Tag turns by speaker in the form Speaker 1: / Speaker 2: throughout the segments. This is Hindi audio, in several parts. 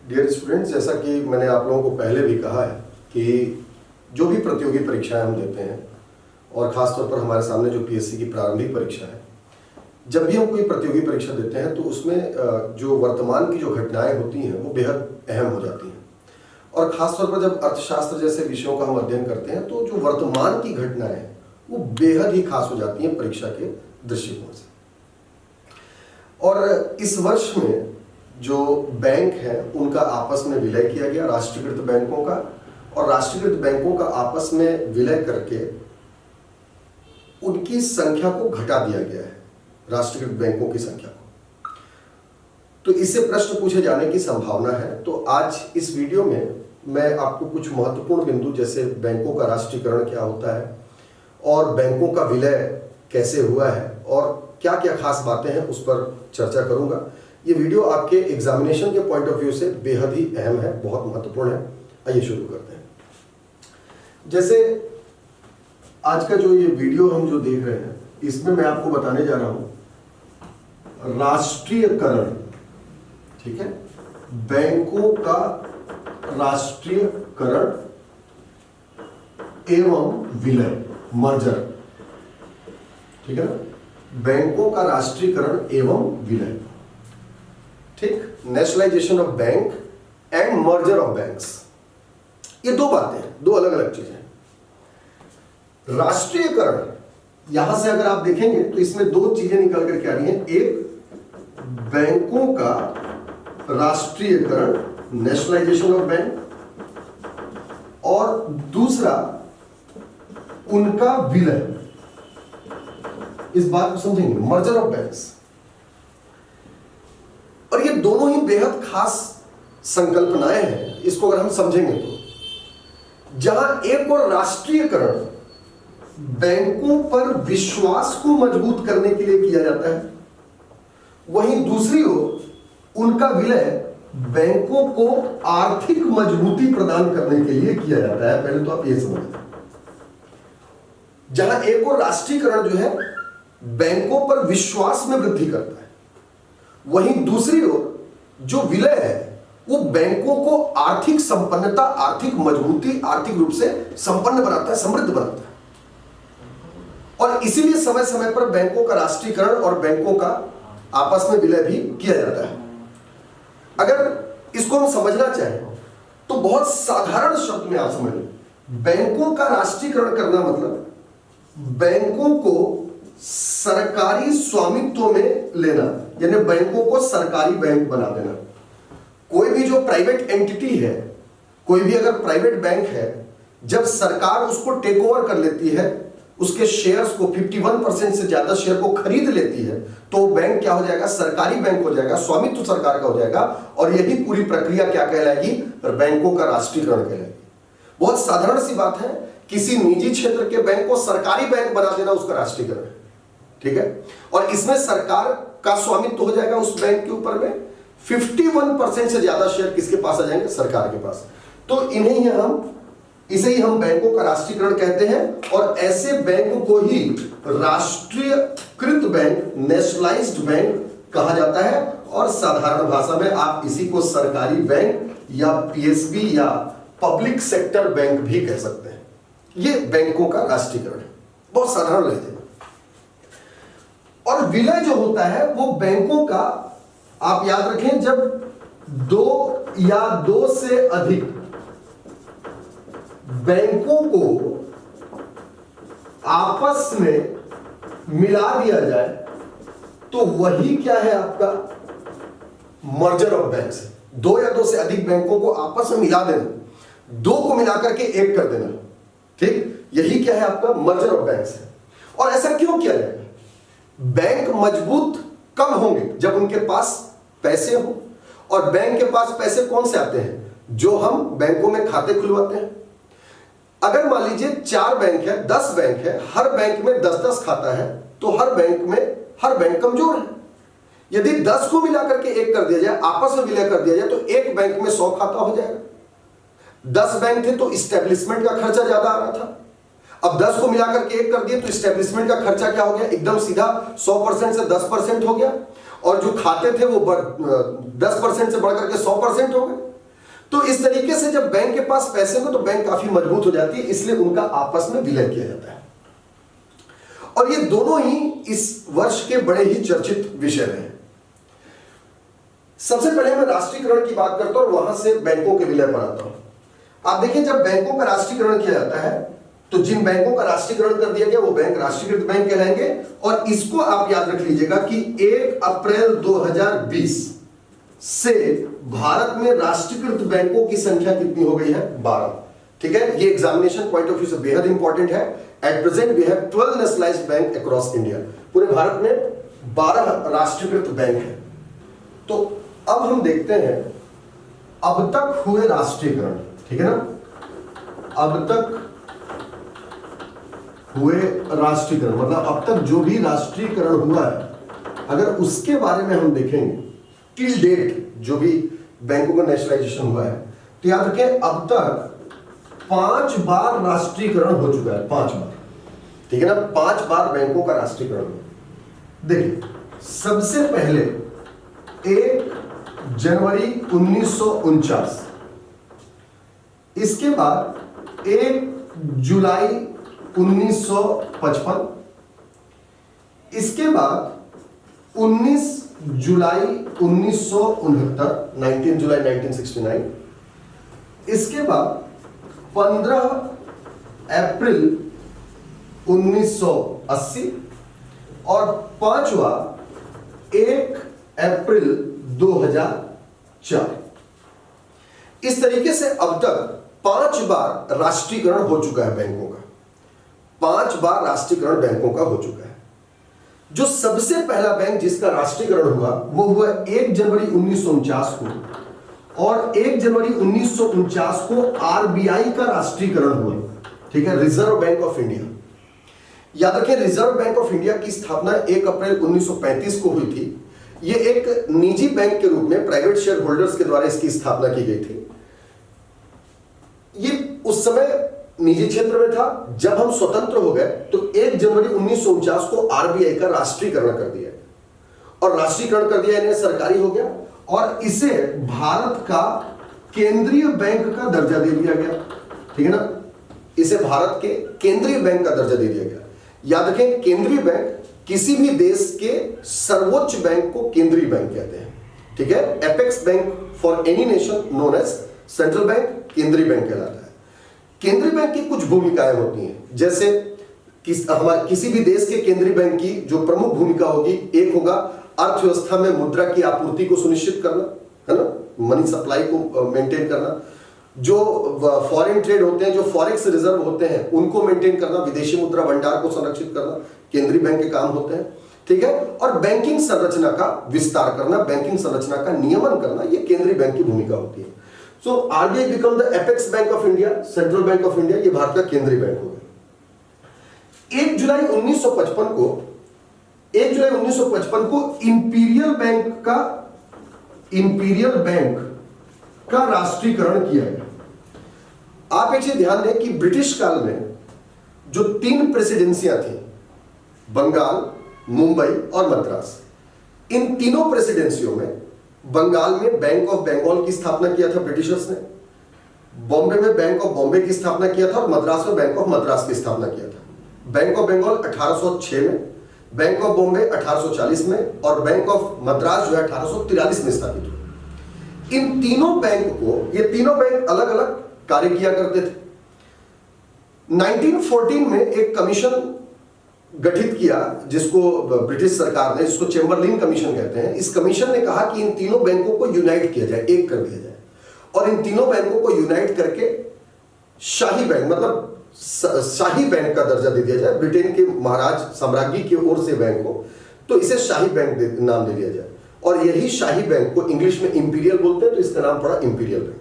Speaker 1: डियर स्टूडेंट्स, जैसा कि मैंने आप लोगों को पहले भी कहा है कि जो भी प्रतियोगी परीक्षाएं हम देते हैं और ख़ासतौर पर हमारे सामने जो पीएससी की प्रारंभिक परीक्षा है, जब भी हम कोई प्रतियोगी परीक्षा देते हैं तो उसमें जो वर्तमान की जो घटनाएं होती हैं वो बेहद अहम हो जाती हैं। और ख़ासतौर पर जब अर्थशास्त्र जैसे विषयों का हम अध्ययन करते हैं तो जो वर्तमान की घटनाएं हैं वो बेहद ही खास हो जाती हैं परीक्षा के दृष्टिकोण से। और इस वर्ष में जो बैंक हैं उनका आपस में विलय किया गया, राष्ट्रीयकृत बैंकों का, और राष्ट्रीयकृत बैंकों का आपस में विलय करके उनकी संख्या को घटा दिया गया है, राष्ट्रीयकृत बैंकों की संख्या को। तो इससे प्रश्न पूछे जाने की संभावना है। तो आज इस वीडियो में मैं आपको कुछ महत्वपूर्ण बिंदु जैसे बैंकों का राष्ट्रीयकरण क्या होता है और बैंकों का विलय कैसे हुआ है और क्या क्या खास बातें हैं उस पर चर्चा करूंगा। ये वीडियो आपके एग्जामिनेशन के पॉइंट ऑफ व्यू से बेहद ही अहम है, बहुत महत्वपूर्ण है। आइए शुरू करते हैं। जैसे आज का जो ये वीडियो हम जो देख रहे हैं इसमें मैं आपको बताने जा रहा हूं राष्ट्रीयकरण, ठीक है, बैंकों का राष्ट्रीयकरण एवं विलय, मर्जर, ठीक है ना, बैंकों का राष्ट्रीयकरण एवं विलय, ठीक, nationalisation of bank and merger of banks. ये दो बातें हैं, दो अलग अलग चीजें। राष्ट्रीयकरण, यहां से अगर आप देखेंगे तो इसमें दो चीजें निकल करके आ रही हैं। एक, बैंकों का राष्ट्रीयकरण, नेशनलाइजेशन ऑफ बैंक, और दूसरा उनका विलय। इस बात को समझेंगे, मर्जर ऑफ बैंक्स। और ये दोनों ही बेहद खास संकल्पनाएं हैं। इसको अगर हम समझेंगे तो जहां एक और राष्ट्रीयकरण बैंकों पर विश्वास को मजबूत करने के लिए किया जाता है, वहीं दूसरी ओर उनका विलय बैंकों को आर्थिक मजबूती प्रदान करने के लिए किया जाता है। पहले तो आप ये समझें, जहां एक और राष्ट्रीयकरण जो है बैंकों पर विश्वास में वृद्धि करता है, वहीं दूसरी ओर जो विलय है वो बैंकों को आर्थिक संपन्नता, आर्थिक मजबूती, आर्थिक रूप से संपन्न बनाता है, समृद्ध बनाता है। और इसीलिए समय समय पर बैंकों का राष्ट्रीयकरण और बैंकों का आपस में विलय भी किया जाता है। अगर इसको हम समझना चाहें तो बहुत साधारण शब्द में आप समझ लें, बैंकों का राष्ट्रीयकरण करना मतलब बैंकों को सरकारी स्वामित्व में लेना, यानी बैंकों को सरकारी बैंक बना देना। कोई भी जो प्राइवेट एंटिटी है, कोई भी अगर प्राइवेट बैंक है, जब सरकार उसको टेक ओवर कर लेती है, उसके शेयर्स को 51% से ज्यादा शेयर को खरीद लेती है, तो बैंक क्या हो जाएगा, सरकारी बैंक हो जाएगा, स्वामित्व सरकार का हो जाएगा। और यही पूरी प्रक्रिया क्या कहलाएगी, बैंकों का राष्ट्रीयकरण कहलाएगी। बहुत साधारण सी बात है, किसी निजी क्षेत्र के बैंक को सरकारी बैंक बना देना उसका राष्ट्रीयकरण है, ठीक है। और इसमें सरकार का स्वामित्व हो जाएगा उस बैंक के ऊपर में। 51% से ज्यादा शेयर किसके पास आ जाएंगे, सरकार के पास। तो इसे ही हम बैंकों का राष्ट्रीयकरण कहते हैं। और ऐसे बैंक को ही राष्ट्रीयकृत बैंक, नेशनलाइज्ड बैंक कहा जाता है। और साधारण भाषा में आप इसी को सरकारी बैंक या पीएसबी या पब्लिक सेक्टर बैंक भी कह सकते हैं। ये बैंकों का राष्ट्रीयकरण है, बहुत साधारण लहजे में। और विलय जो होता है वो बैंकों का, आप याद रखें, जब दो या दो से अधिक बैंकों को आपस में मिला दिया जाए तो वही क्या है, आपका मर्जर ऑफ बैंक्स है। दो या दो से अधिक बैंकों को आपस में मिला देना, दो को मिलाकर के एक कर देना, ठीक, यही क्या है, आपका मर्जर ऑफ बैंक्स है। और ऐसा क्यों किया जाएगा, बैंक मजबूत कब होंगे, जब उनके पास पैसे हो। और बैंक के पास पैसे कौन से आते हैं, जो हम बैंकों में खाते खुलवाते हैं। अगर मान लीजिए 4 बैंक है, 10 बैंक है, हर बैंक में 10-10 खाता है, तो हर बैंक कमजोर है। यदि 10 को मिलाकर के एक कर दिया जाए, आपस में विलय कर दिया जाए, तो एक बैंक में 100 खाता हो जाएगा। 10 बैंक थे तो इस्टेब्लिशमेंट का खर्चा ज्यादा आ रहा था, अब 10 को मिलाकर के एक कर दिए तो इस्टेब्लिशमेंट का खर्चा क्या हो गया, एकदम सीधा 100% से 10% हो गया। और जो खाते थे वो 10% से बढ़कर के 100% हो गए। तो इस तरीके से जब बैंक के पास पैसे हो तो बैंक काफी मजबूत हो जाती है, इसलिए उनका आपस में विलय किया जाता है। और ये दोनों ही इस वर्ष के बड़े ही चर्चित विषय हैं। सबसे पहले मैं राष्ट्रीयकरण की बात करता हूं और वहां से बैंकों के विलय पर आता हूं। आप देखिए, जब बैंकों का राष्ट्रीयकरण किया जाता है तो जिन बैंकों का राष्ट्रीयकरण कर दिया गया वो बैंक राष्ट्रीयकृत बैंक कहलाएंगे। और इसको आप याद रख लीजिएगा कि 1 अप्रैल 2020 से भारत में राष्ट्रीयकृत बैंकों की संख्या कितनी हो गई है? 12। ठीक है, ये एग्जामिनेशन पॉइंट ऑफ व्यू से बेहद इंपॉर्टेंट है। At present we have 12 nationalised bank across India. पूरे भारत में 12 राष्ट्रीयकृत बैंक है। तो अब हम देखते हैं अब तक हुए राष्ट्रीयकरण, ठीक है ना, अब तक हुए राष्ट्रीयकरण मतलब अब तक जो भी राष्ट्रीयकरण हुआ है, अगर उसके बारे में हम देखेंगे टिल डेट जो भी बैंकों का नेशनलाइजेशन हुआ है, तो याद रखें अब तक 5 बार राष्ट्रीयकरण हो चुका है। 5 बार, ठीक है ना, 5 बार बैंकों का राष्ट्रीयकरण हुआ। देखिए, सबसे पहले 1 जनवरी 1949, इसके बाद 1 जुलाई 1955, इसके बाद 19 जुलाई 1969, 19 जुलाई 1969, इसके बाद 15 अप्रैल 1980 और 5वां 1 अप्रैल 2004। इस तरीके से अब तक 5 बार राष्ट्रीयकरण हो चुका है बैंकों का। 5 बार राष्ट्रीयकरण बैंकों का हो चुका है। जो सबसे पहला बैंक जिसका राष्ट्रीयकरण हुआ वो हुआ 1 जनवरी 1949 को, और 1 जनवरी 1949 को आरबीआई का राष्ट्रीयकरण हुआ। ठीक है, रिजर्व बैंक ऑफ इंडिया। याद रखें, रिजर्व बैंक ऑफ इंडिया की स्थापना 1 अप्रैल 1935 को हुई थी। ये एक निजी बैंक के रूप में प्राइवेट शेयर होल्डर्स के द्वारा इसकी स्थापना की गई थी। ये उस समय निजी क्षेत्र में था। जब हम स्वतंत्र हो गए तो 1 जनवरी 1949 को आरबीआई का राष्ट्रीयकरण कर दिया, और राष्ट्रीयकरण कर दिया, इन्हें सरकारी हो गया और इसे भारत का केंद्रीय बैंक का दर्जा दे दिया गया। ठीक है ना, इसे भारत के केंद्रीय बैंक का दर्जा दे दिया गया। याद रखें, केंद्रीय बैंक किसी भी देश के सर्वोच्च बैंक को केंद्रीय बैंक कहते हैं। ठीक है, apex bank for any nation known as central bank केंद्रीय बैंक कहलाता है। केंद्रीय बैंक की कुछ भूमिकाएं होती हैं, जैसे किसी भी देश के केंद्रीय बैंक की जो प्रमुख भूमिका होगी, एक होगा अर्थव्यवस्था में मुद्रा की आपूर्ति को सुनिश्चित करना, है ना, मनी सप्लाई को मेंटेन करना। जो फॉरेन ट्रेड होते हैं, जो फॉरेक्स रिजर्व होते हैं, उनको मेंटेन करना, विदेशी मुद्रा भंडार को संरक्षित करना केंद्रीय बैंक के काम होते हैं। ठीक है, और बैंकिंग संरचना का विस्तार करना, बैंकिंग संरचना का नियमन करना, ये केंद्रीय बैंक की भूमिका होती है। So RBI become the apex bank of India, central bank of India, ये भारत का केंद्रीय बैंक हो गया। 1 जुलाई 1955 को इंपीरियल बैंक का राष्ट्रीयकरण किया गया। आप एक चीज ध्यान दें कि ब्रिटिश काल में जो 3 प्रेसिडेंसियां थी, बंगाल, मुंबई और मद्रास, इन तीनों प्रेसिडेंसियों में बंगाल में बैंक ऑफ बंगाल की स्थापना किया था ब्रिटिशर्स ने, बॉम्बे में बैंक ऑफ बॉम्बे की स्थापना किया था और मद्रास में बैंक ऑफ मद्रास की स्थापना किया था। बैंक ऑफ बंगाल 1806 में, बैंक ऑफ बॉम्बे 1840 में और बैंक ऑफ मद्रास जो है 1843 में स्थापित हुआ। इन तीनों बैंक को, ये तीनों बैंक अलग अलग कार्य किया करते थे। 1914 में एक कमीशन गठित किया जिसको ब्रिटिश सरकार ने, जिसको चेम्बरलिन कमीशन कहते हैं। इस कमीशन ने कहा कि इन तीनों बैंकों को यूनाइट किया जाए, एक कर दिया जाए, और इन तीनों बैंकों को यूनाइट करके शाही बैंक, मतलब शाही बैंक का दर्जा दे दिया जाए। ब्रिटेन के महाराज साम्राज्य की ओर से बैंक को, तो इसे शाही बैंक नाम दे दिया जाए, और यही शाही बैंक को इंग्लिश में इंपीरियल बोलते हैं, तो इसका नाम पड़ा इंपीरियल बैंक।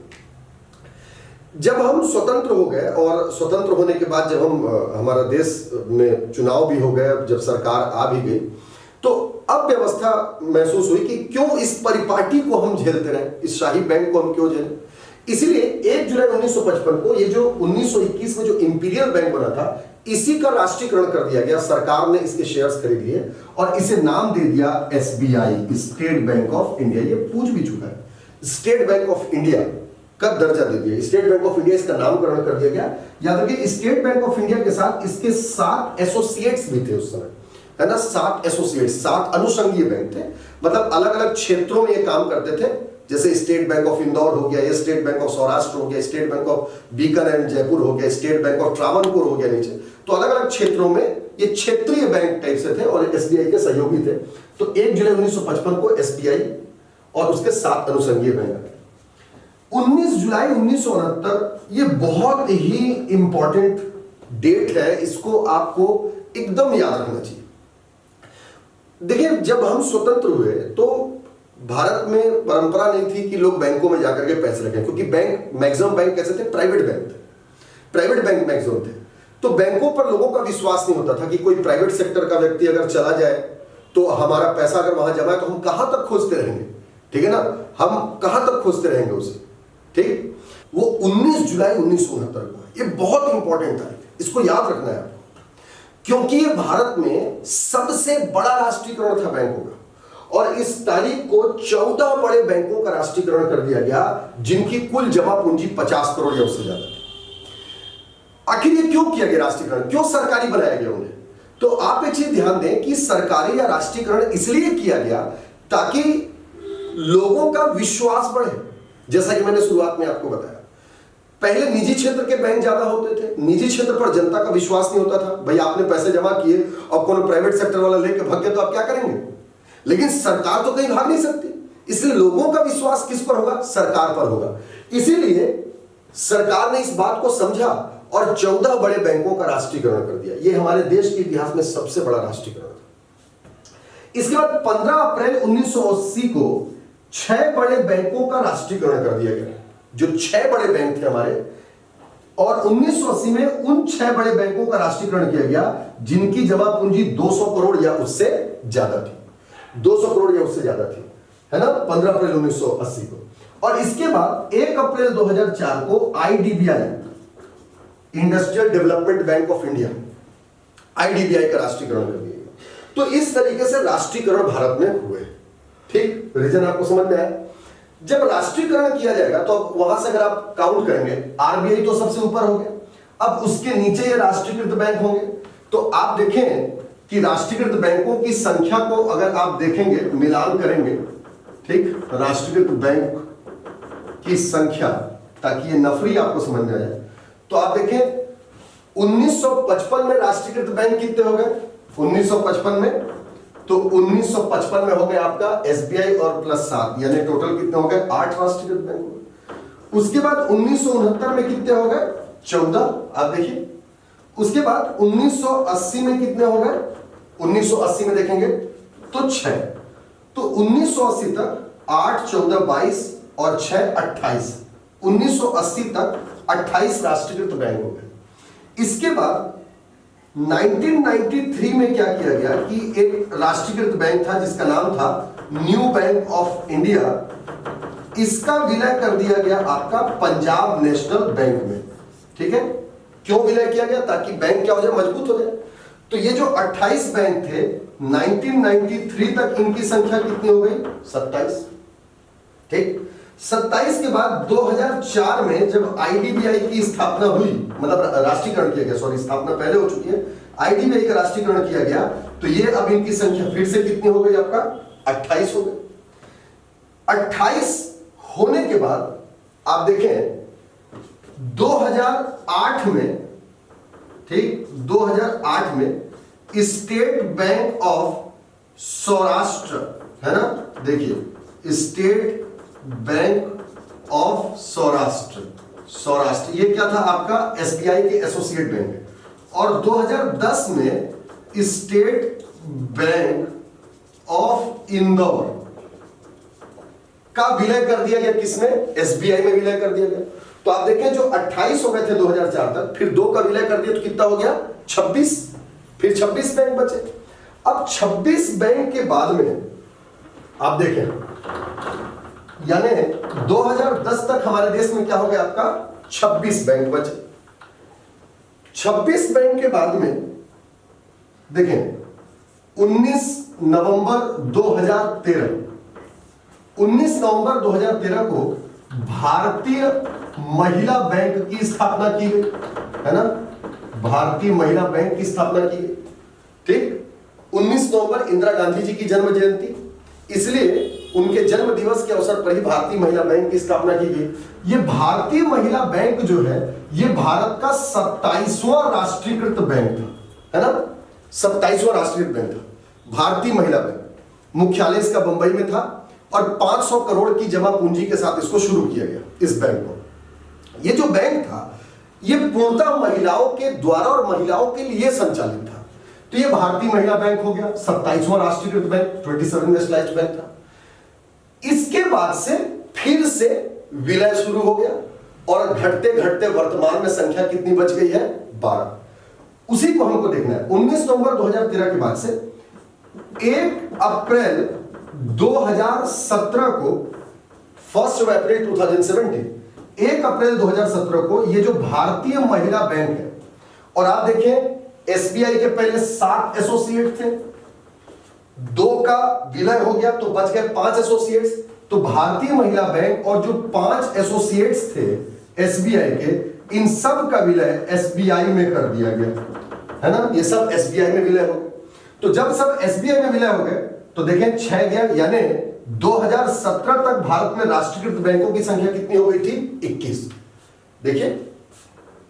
Speaker 1: जब हम स्वतंत्र हो गए, और स्वतंत्र होने के बाद जब हम हमारा देश में चुनाव भी हो गए, जब सरकार आ भी गई, तो अब व्यवस्था महसूस हुई कि क्यों इस परिपाटी को हम झेलते रहे, इस शाही बैंक को हम क्यों झेलें। इसीलिए 1 जुलाई 1955 को ये जो 1921 में जो इंपीरियल बैंक बना था, इसी का राष्ट्रीयकरण कर दिया गया। सरकार ने इसके शेयर्स खरीद लिए और इसे नाम दे दिया SBI, state bank of India. ये पूछ भी चुका है, स्टेट बैंक ऑफ इंडिया का दर्जा दे दिया। स्टेट बैंक ऑफ इंडिया इसका नामकरण कर दिया गया। याद रखिए स्टेट बैंक ऑफ इंडिया के साथ इसके 7 एसोसिएट्स भी थे उस समय, है ना, 7 एसोसिएट्स, 7 अनुषंगीय बैंक थे। मतलब अलग अलग क्षेत्रों में ये काम करते थे। जैसे स्टेट बैंक ऑफ इंदौर हो गया, या स्टेट बैंक ऑफ सौराष्ट्र हो गया, state bank of Bikaner and Jaipur हो गया, स्टेट बैंक ऑफ ट्रावनकोर हो गया नीचे। तो अलग अलग क्षेत्रों में ये क्षेत्रीय बैंक टाइप से थे और एसबीआई के सहयोगी थे। तो 1 जुलाई 1955 को एसबीआई और उसके 7 अनुषंगीय बैंक। 19 जुलाई 1969 ये बहुत ही इंपॉर्टेंट डेट है, इसको आपको एकदम याद रखना चाहिए। देखिए जब हम स्वतंत्र हुए तो भारत में परंपरा नहीं थी कि लोग बैंकों में जाकर के पैसे रखें, क्योंकि बैंक मैक्सिमम बैंक कैसे थे, प्राइवेट बैंक थे, प्राइवेट बैंक मैक्सिमम थे। तो बैंकों पर लोगों का विश्वास नहीं होता था कि कोई प्राइवेट सेक्टर का व्यक्ति अगर चला जाए तो हमारा पैसा अगर वहां जमा है तो हम कहां तक खोजते रहेंगे, ठीक है ना, हम कहां तक खोजते रहेंगे उसे, ठीक। वो 19 जुलाई 1969 को, ये बहुत इंपॉर्टेंट तारीख है, इसको याद रखना है आपको, क्योंकि ये भारत में सबसे बड़ा राष्ट्रीयकरण था बैंकों का। और इस तारीख को 14 बड़े बैंकों का राष्ट्रीयकरण कर दिया गया जिनकी कुल जमा पूंजी 50 करोड़ या उससे ज्यादा थी। आखिर ये क्यों किया गया राष्ट्रीयकरण, क्यों सरकारी बनाया गया उन्हें? तो आप एक चीज ध्यान दें कि सरकारी या राष्ट्रीयकरण इसलिए किया गया ताकि लोगों का विश्वास बढ़े। जैसा कि मैंने शुरुआत में आपको बताया, पहले निजी क्षेत्र के बैंक ज्यादा होते थे, निजी क्षेत्र पर जनता का विश्वास नहीं होता था। भाई आपने पैसे जमा किए और कोई प्राइवेट सेक्टर वाला लेके भाग गया तो आप क्या करेंगे? लेकिन सरकार तो कहीं भाग नहीं सकती, इसलिए लोगों का विश्वास किस पर होगा, सरकार पर होगा। इसीलिए सरकार ने इस बात को समझा और 14 बड़े बैंकों का राष्ट्रीयकरण कर दिया। यह हमारे देश के इतिहास में सबसे बड़ा राष्ट्रीयकरण था। इसके बाद 15 अप्रैल 1980 को 6 बड़े बैंकों का राष्ट्रीयकरण कर दिया गया, जो 6 बड़े बैंक थे हमारे। और 1980 में उन 6 बड़े बैंकों का राष्ट्रीयकरण किया गया जिनकी जमा पूंजी 200 करोड़ या उससे ज्यादा थी, 200 करोड़ या उससे ज्यादा थी, है ना, 15 अप्रैल 1980 को। और इसके बाद 1 अप्रैल 2004 को IDBI, industrial development bank of India, IDBI का राष्ट्रीयकरण कर दिया गया। तो इस तरीके से राष्ट्रीयकरण भारत में हुए, ठीक। रीजन आपको समझ में आया? जब राष्ट्रीयकरण किया जाएगा तो वहां से अगर आप काउंट करेंगे, आरबीआई तो सबसे ऊपर हो गया, अब उसके नीचे ये राष्ट्रीयकृत बैंक होंगे। तो आप देखें कि राष्ट्रीयकृत बैंकों की संख्या को अगर आप देखेंगे, मिलान करेंगे, ठीक, राष्ट्रीयकृत बैंक की संख्या, ताकि ये नफरी आपको समझ में आ जाए। तो आप देखें 1955 में राष्ट्रीयकृत बैंक कितने हो गए, 1955 में, तो 1955 में हो गए आपका एसबीआई और प्लस 7, यानी टोटल कितने हो गए, 8 राष्ट्रीयकृत बैंक हो गए। उसके बाद 1969 में कितने हो गए, 14, आप देखिए। उसके बाद 1980 में कितने हो गए, 1980 में देखेंगे तो 6। तो 1980 तक 8, 14, 22 और 6, 28, 1980 तक 28 राष्ट्रीयकृत बैंक हो गए। इसके बाद 1993 में क्या किया गया कि एक राष्ट्रीयकृत बैंक था जिसका नाम था न्यू बैंक ऑफ इंडिया, इसका विलय कर दिया गया आपका पंजाब नेशनल बैंक में, ठीक है। क्यों विलय किया गया? ताकि बैंक क्या हो जाए, मजबूत हो जाए। तो ये जो 28 बैंक थे 1993 तक इनकी संख्या कितनी हो गई, 27, ठीक। 27 के बाद 2004 में जब आईडीबीआई की स्थापना हुई, मतलब राष्ट्रीयकरण किया गया, सॉरी स्थापना पहले हो चुकी है, आईडीबीआई का राष्ट्रीयकरण किया गया, तो ये अब इनकी संख्या फिर से कितनी हो गई आपका, 28 हो गई। 28 होने के बाद आप देखें 2008 में, ठीक, 2008 में स्टेट बैंक ऑफ सौराष्ट्र, है ना, देखिए state bank of Saurashtra, Saurashtra ये क्या था आपका, एसबीआई के एसोसिएट बैंक है। और 2010 में स्टेट बैंक ऑफ इंदौर का विलय कर दिया गया, किसमें, एसबीआई में विलय कर दिया गया। तो आप देखें जो 28 हो गए थे 2004 तक, फिर 2 का विलय कर दिया तो कितना हो गया, 26, फिर 26 बैंक बचे। अब 26 बैंक के बाद में आप देखें, यानी 2010 तक हमारे देश में क्या हो गया आपका, 26 बैंक बचे। 26 बैंक के बाद में देखें 19 नवंबर 2013 को भारतीय महिला बैंक की स्थापना की गई, है ना, भारतीय महिला बैंक की स्थापना की गई। ठीक, 19 नवंबर इंदिरा गांधी जी की जन्म जयंती, इसलिए उनके जन्म दिवस के अवसर पर ही भारतीय महिला बैंक की स्थापना की गई। ये भारतीय महिला बैंक जो है ये भारत का 27वां राष्ट्रीयकृत बैंक था, है ना, 27वां राष्ट्रीयकृत बैंक था भारतीय महिला बैंक। मुख्यालय इसका बंबई में था और 500 करोड़ की जमा पूंजी के साथ इसको शुरू किया गया, इस बैंक को। ये जो बैंक था ये पूर्णतः महिलाओं के द्वारा और महिलाओं के लिए संचालित था। तो ये भारतीय महिला बैंक हो गया, 27वां राष्ट्रीयकृत बैंक, 27 नेशनलाइज्ड बैंक था। इसके बाद से फिर से विलय शुरू हो गया और घटते घटते वर्तमान में संख्या कितनी बच गई है, 12। उसी को हमको देखना है। 19 नवंबर 2013 के बाद से 1 अप्रैल 2017 को, 1 अप्रैल 2017, 1 अप्रैल 2017 को ये जो भारतीय महिला बैंक है, और आप देखें एसबीआई के पहले 7 एसोसिएट थे, 2 का विलय हो गया तो बच गए 5 एसोसिएट्स। तो भारतीय महिला बैंक और जो 5 एसोसिएट्स थे एसबीआई के, इन सब का विलय एसबीआई में कर दिया गया, है ना, ये सब एसबीआई में विलय हो गए। तो जब सब एसबीआई में विलय हो गए तो देखें 6 गया, यानी 2017 तक भारत में राष्ट्रीयकृत बैंकों की संख्या कितनी हो गई थी, 21। देखिए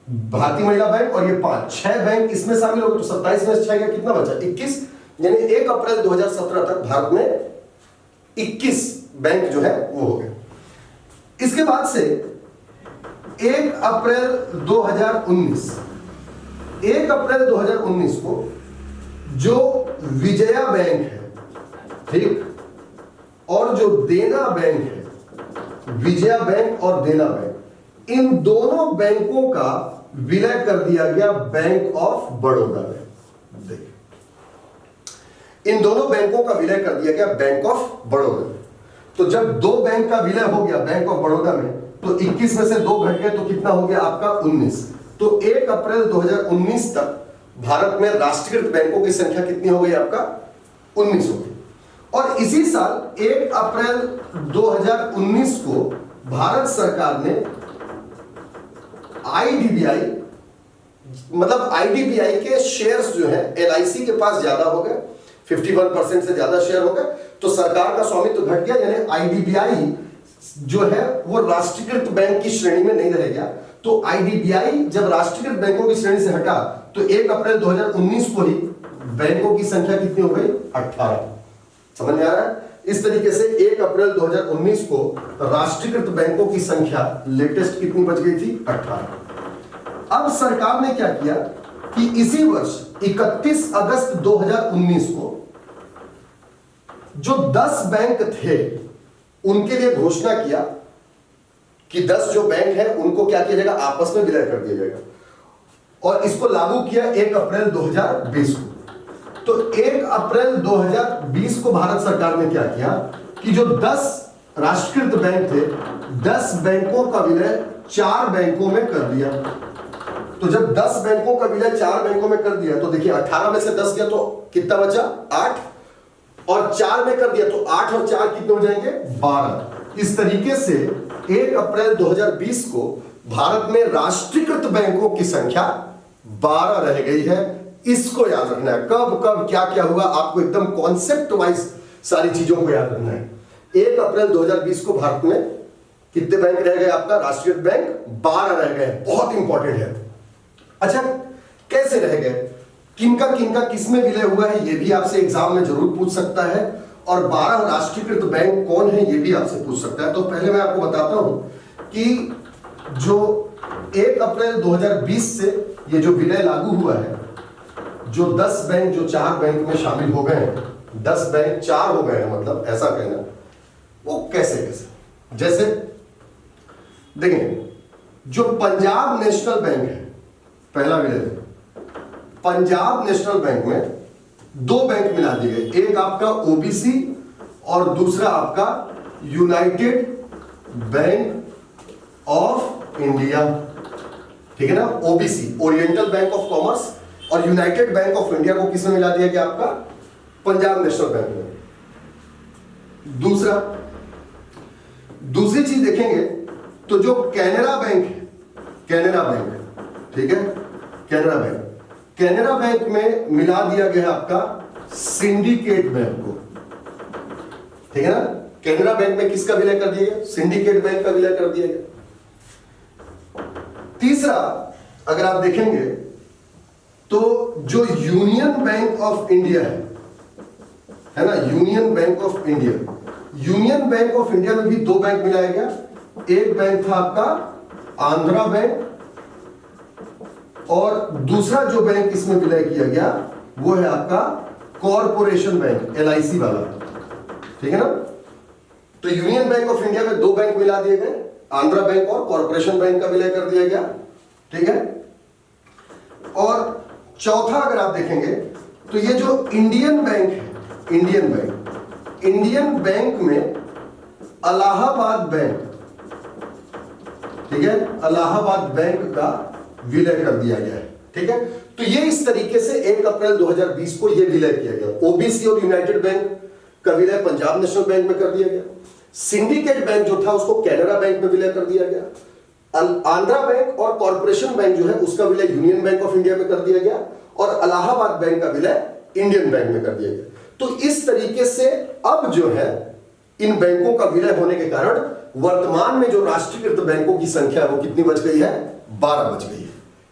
Speaker 1: भारतीय महिला बैंक और ये 6 बैंक इसमें शामिल हो गए, तो 27 में 6 गया, कितना बचा, 21। यानी 1 अप्रैल 2017 तक भारत में 21 बैंक जो है वो हो गए। इसके बाद से 1 अप्रैल 2019, 1 अप्रैल 2019 को जो विजया बैंक है, ठीक, और जो देना बैंक है, विजया बैंक और देना बैंक, इन दोनों बैंकों का विलय कर दिया गया बैंक ऑफ बड़ौदा में। देखिए इन दोनों बैंकों का विलय कर दिया गया बैंक ऑफ बड़ौदा में। तो जब 2 बैंक का विलय हो गया बैंक ऑफ बड़ौदा में, तो 21 में से 2 घट गए, तो कितना हो गया आपका, 19। तो 1 अप्रैल 2019 तक भारत में राष्ट्रीयकृत बैंकों की संख्या कितनी हो गई आपका, 19 हो गई। और इसी साल 1 अप्रैल 2019 को भारत सरकार ने आईडीबीआई, मतलब आईडीबीआई के शेयर्स जो है एलआईसी के पास ज्यादा हो गए, 51% से ज्यादा शेयर हो गए, तो सरकार का स्वामित्व घट गया, यानी आईडीबीआई जो है वो राष्ट्रीयकृत बैंक की श्रेणी में नहीं रहेगा। तो आईडीबीआई जब राष्ट्रीयकृत बैंकों की श्रेणी से हटा तो 1 अप्रैल 2019 को ही बैंकों की संख्या कितनी हो गई, 18। समझ में आ रहा है? इस तरीके से 1 अप्रैल 2019 को राष्ट्रीयकृत बैंकों की संख्या लेटेस्ट कितनी बच गई थी, 18। अब सरकार ने क्या किया कि इसी वर्ष 31 अगस्त 2019 को जो 10 बैंक थे उनके लिए घोषणा किया कि 10 जो बैंक है उनको क्या किया जाएगा, आपस में विलय कर दिया जाएगा, और इसको लागू किया 1 अप्रैल 2020 को। तो 1 अप्रैल 2020 को भारत सरकार ने क्या किया कि जो 10 राष्ट्रीयकृत बैंक थे, 10 बैंकों का विलय 4 बैंकों में कर दिया। तो जब 10 बैंकों का विलय 4 बैंकों में कर दिया तो देखिए 18 में से 10 गया तो कितना बचा, 8, और 4 में कर दिया तो 8 और 4 कितने हो जाएंगे, 12। इस तरीके से 1 अप्रैल 2020 को भारत में राष्ट्रीयकृत बैंकों की संख्या 12 रह गई है। इसको याद रखना है, कब कब क्या क्या हुआ, आपको एकदम कॉन्सेप्ट वाइज सारी चीजों को याद रखना है। 1 अप्रैल 2020 को भारत में कितने बैंक रह गए, आपका राष्ट्रीयकृत बैंक 12 रह गए, बहुत इंपॉर्टेंट है। अच्छा, कैसे रह गए, किनका किनका किसमें विलय हुआ है, ये भी आपसे एग्जाम में जरूर पूछ सकता है, और 12 राष्ट्रीयकृत बैंक कौन है ये भी आपसे पूछ सकता है। तो पहले मैं आपको बताता हूं कि जो 1 अप्रैल 2020 से ये जो विलय लागू हुआ है, जो 10 बैंक जो 4 बैंक में शामिल हो गए हैं, 10 बैंक 4 हो गए हैं, मतलब ऐसा कहना, वो कैसे कैसे, जैसे देखें जो पंजाब नेशनल बैंक है, पहला विलय पंजाब नेशनल बैंक में 2 बैंक मिला दिए गए, एक आपका ओबीसी और दूसरा आपका यूनाइटेड बैंक ऑफ इंडिया, ठीक है ना, OBC oriental bank of commerce, और यूनाइटेड बैंक ऑफ इंडिया को किसमें मिला दिया गया, आपका पंजाब नेशनल बैंक में। दूसरी चीज देखेंगे तो जो कैनरा बैंक है, कैनरा बैंक, ठीक है, कैनरा बैंक, कैनरा बैंक में मिला दिया गया आपका सिंडिकेट बैंक को, ठीक है ना। कैनरा बैंक में किसका विलय कर दिया गया? सिंडिकेट बैंक का विलय कर दिया गया। तीसरा अगर आप देखेंगे तो जो यूनियन बैंक ऑफ इंडिया है ना, union bank of India, union bank of India में भी दो बैंक मिलाया गया। एक बैंक था आपका आंध्रा बैंक, और दूसरा जो बैंक इसमें विलय किया गया वो है आपका कॉरपोरेशन बैंक, LIC वाला, ठीक है ना। तो यूनियन बैंक ऑफ इंडिया में दो बैंक मिला दिए गए, आंध्रा बैंक और कॉरपोरेशन बैंक का विलय कर दिया गया, ठीक है। और चौथा अगर आप देखेंगे तो ये जो इंडियन बैंक है, इंडियन बैंक, इंडियन बैंक में इलाहाबाद बैंक, ठीक है, इलाहाबाद बैंक का विलय कर दिया गया है, ठीक है। तो ये इस तरीके से 1 अप्रैल 2020 को ये विलय किया गया। OBC और यूनाइटेड बैंक का विलय पंजाब नेशनल बैंक में कर दिया गया। सिंडिकेट बैंक जो था उसको कैनरा बैंक में विलय कर दिया गया। आंध्रा बैंक और कॉरपोरेशन बैंक जो है उसका विलय यूनियन बैंक ऑफ इंडिया में कर दिया गया, और इलाहाबाद बैंक का विलय इंडियन बैंक में कर दिया गया। तो इस तरीके से अब जो है इन बैंकों का विलय होने के कारण वर्तमान में जो राष्ट्रीयकृत बैंकों की संख्या है वो कितनी बच गई है? 12 बच गई है,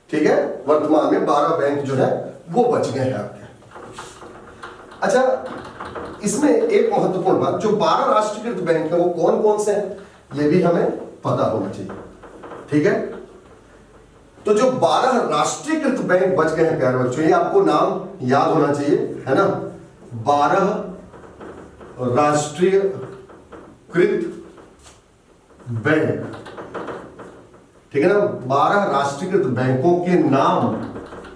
Speaker 1: ठीक है। वर्तमान में 12 बैंक जो है वो बच गए हैं आपके। अच्छा, इसमें एक महत्वपूर्ण बात, जो 12 राष्ट्रीयकृत बैंक है वो कौन कौन से हैं ये भी हमें पता होना चाहिए, ठीक है। तो जो 12 राष्ट्रीयकृत बैंक बच गए हैं प्यारे बच्चों, ये आपको नाम याद होना चाहिए, है ना। 12 राष्ट्रीयकृत बैंक, ठीक है ना। 12 राष्ट्रीयकृत बैंकों के नाम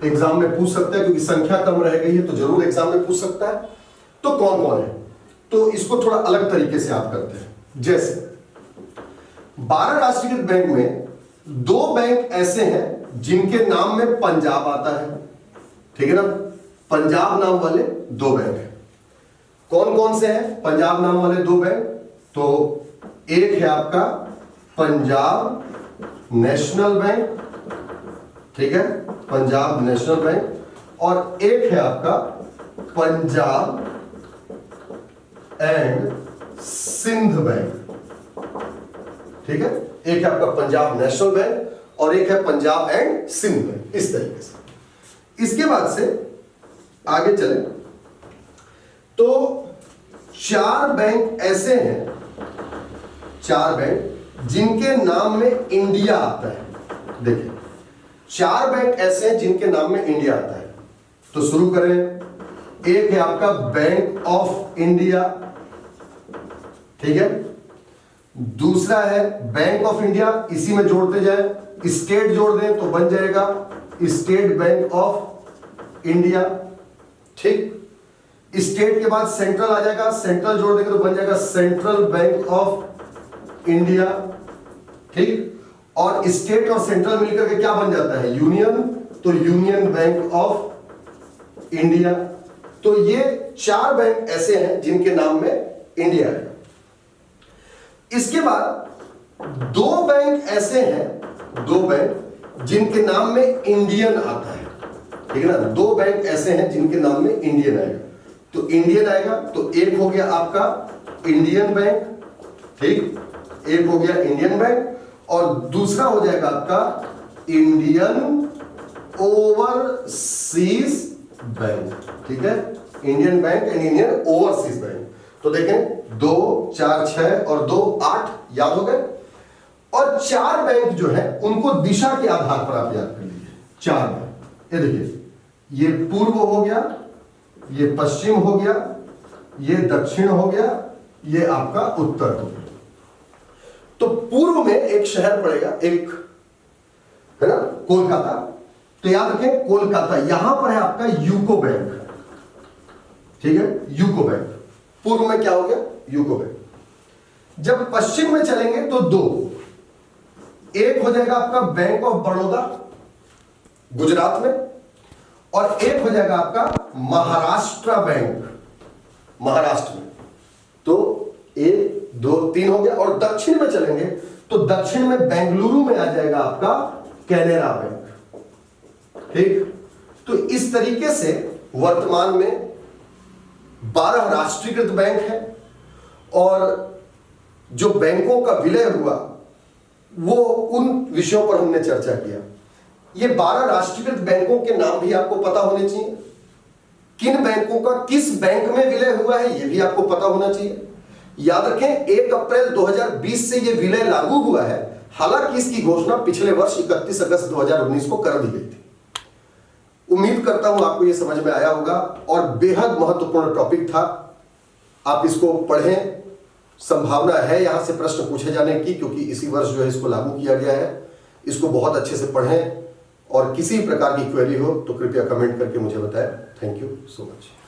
Speaker 1: एग्जाम में पूछ सकता है, क्योंकि संख्या कम रह गई है तो जरूर एग्जाम में पूछ सकता है। तो कौन कौन है, तो इसको थोड़ा अलग तरीके से याद करते हैं। जैसे 12 राष्ट्रीयकृत बैंक में 2 बैंक ऐसे हैं जिनके नाम में पंजाब आता है, ठीक है ना। पंजाब नाम वाले 2 बैंक हैं। कौन कौन से हैं पंजाब नाम वाले 2 बैंक? तो एक है आपका पंजाब नेशनल बैंक, ठीक है, पंजाब नेशनल बैंक, और एक है आपका पंजाब एंड सिंध बैंक, ठीक है। एक है आपका पंजाब नेशनल बैंक और एक है पंजाब एंड सिंध बैंक, इस तरीके से। इसके बाद से आगे चले तो 4 बैंक ऐसे हैं, 4 बैंक जिनके नाम में इंडिया आता है। देखिए 4 बैंक ऐसे हैं जिनके नाम में इंडिया आता है। तो शुरू करें, एक है आपका बैंक ऑफ इंडिया, ठीक है। दूसरा है बैंक ऑफ इंडिया, इसी में जोड़ते जाए, स्टेट जोड़ दें तो बन जाएगा स्टेट बैंक ऑफ इंडिया, ठीक। स्टेट के बाद सेंट्रल आ जाएगा, सेंट्रल जोड़ देंगे तो बन जाएगा सेंट्रल बैंक ऑफ इंडिया, ठीक। और स्टेट और सेंट्रल मिलकर के क्या बन जाता है? यूनियन, तो यूनियन बैंक ऑफ इंडिया। तो ये 4 बैंक ऐसे हैं जिनके नाम में इंडिया है। इसके बाद 2 बैंक ऐसे हैं, 2 बैंक जिनके नाम में इंडियन आता है, ठीक है ना। 2 बैंक ऐसे हैं जिनके नाम में इंडियन आएगा। तो इंडियन आएगा तो एक हो गया आपका इंडियन बैंक, ठीक, एक हो गया इंडियन बैंक, और दूसरा हो जाएगा आपका इंडियन ओवरसीज बैंक, ठीक है। Indian bank and Indian overseas bank. तो देखें 2 4 6 और 2 8 याद हो गए। और 4 बैंक जो है उनको दिशा के आधार पर आप याद कर लीजिए। 4 बैंक, ये देखिए, ये पूर्व हो गया, ये पश्चिम हो गया, ये दक्षिण हो गया, ये आपका उत्तर हो गया। तो पूर्व में एक शहर पड़ेगा, एक है ना कोलकाता। तो याद रखें कोलकाता, यहां पर है आपका यूको बैंक, ठीक है, यूको बैंक। पूर्व में क्या हो गया? UCO bank. जब पश्चिम में चलेंगे तो 2, एक हो जाएगा आपका बैंक ऑफ बड़ौदा गुजरात में, और एक हो जाएगा आपका महाराष्ट्र बैंक महाराष्ट्र में। तो 1 2 3 हो गया। और दक्षिण में चलेंगे तो दक्षिण में बेंगलुरु में आ जाएगा आपका कैनरा बैंक। ठीक, तो इस तरीके से वर्तमान में 12 राष्ट्रीयकृत बैंक है और जो बैंकों का विलय हुआ वो उन विषयों पर हमने चर्चा किया। ये 12 राष्ट्रीयकृत बैंकों के नाम भी आपको पता होने चाहिए। किन बैंकों का किस बैंक में विलय हुआ है ये भी आपको पता होना चाहिए। याद रखें 1 अप्रैल 2020 से ये विलय लागू हुआ है, हालांकि इसकी घोषणा पिछले वर्ष 31 अगस्त 2019 को कर दी गई थी। उम्मीद करता हूं आपको ये समझ में आया होगा और बेहद महत्वपूर्ण टॉपिक था। आप इसको पढ़ें, संभावना है यहां से प्रश्न पूछे जाने की, क्योंकि इसी वर्ष जो है इसको लागू किया गया है। इसको बहुत अच्छे से पढ़ें और किसी प्रकार की क्वेरी हो तो कृपया कमेंट करके मुझे बताएं। Thank you so much.